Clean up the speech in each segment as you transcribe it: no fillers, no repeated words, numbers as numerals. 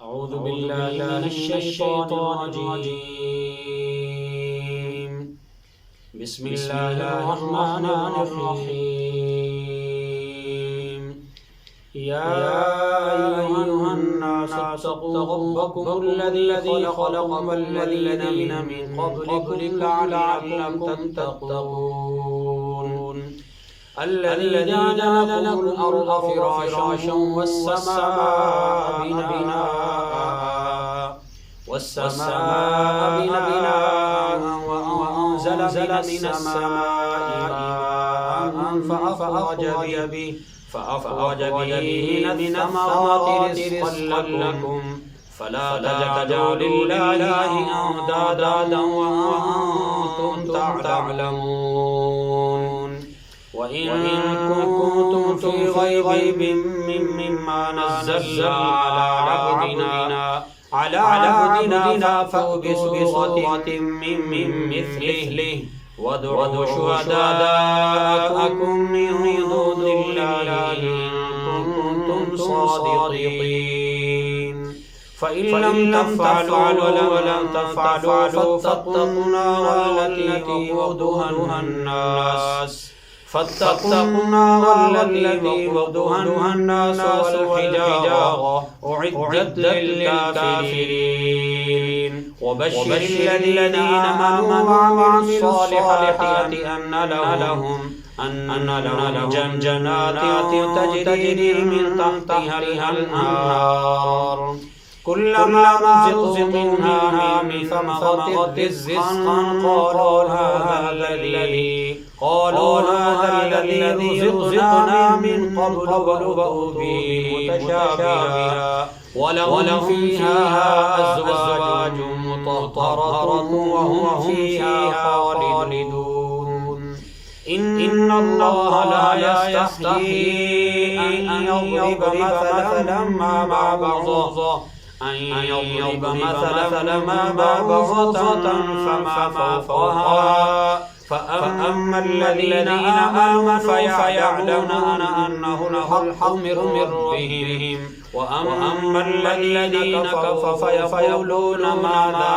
أعوذ بالله من الشيطان الرجيم. بسم الله الرحمن الرحيم. يا أيها الناس اتقوا ربكم الذي خلقكم والذين من قبلكم لعلكم تتقون. الذي جعل لكم الأرض فراشا والسماء بناء وأنزل من السماء ماء فأخرج به من الثمرات رزقا لكم فلا تجعلوا لله أندادا وأنتم تعلمون. وإن كنتم في ريب مما نزلنا على عبدنا فأتوا بسورة من مثله وادعوا شهداءكم من دون الله إن كنتم صادقين. فإن لم تفعلوا ولم تفعلوا فاتقوا النار التي وقودها الناس والحجارة أعدت للكافرين. وبشر الذين آمنوا وعملوا الصالحات أن لهم جنات تجري من تحتها الأنهار كلما رزقوا منها من ثمرة رزقا قالوا هذا الذي رزقنا من قبل وأتوا به متشابها ولهم فيها أزواج مطهرة وهم فيها خالدون. إن الله لا يستحيي أن يضرب مثلا ما بعوضة فما فوقها فأما الذين آمنوا فيعلمون أنه الحق من ربهم وأما الذين كفروا فيقولون ماذا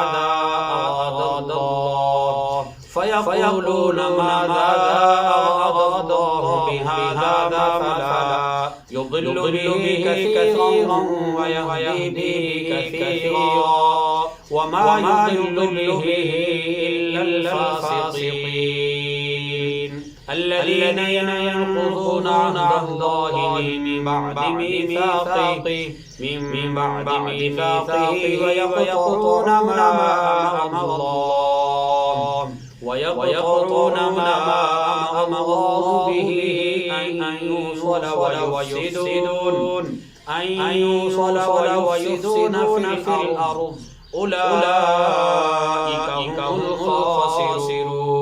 أراد الله بهذا فلا يضل به كثيرا ويهدي به كثيرا وما يضل به إلا الفاسقين الذين ينقضون عهد الله من بعد ميثاقه ويقطعون ما أمر الله به أن يوصل ويفسدون في الأرض أولئك هم الخاسرون.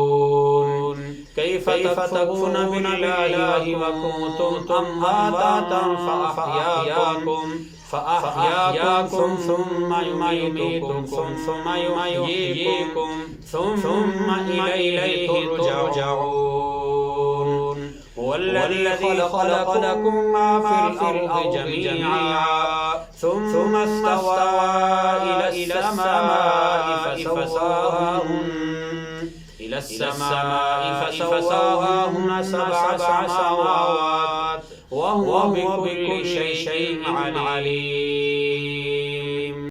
كيف تكفرون بالله وكنتم أمواتا فأحياكم ثم يميتكم ثم يحييكم ثم إليه ترجعون. هو الذي خلق لكم ما في الأرض جميعا ثم استوى إلى السماء فسواهن سبع سماوات وهو بكل شيء عليم.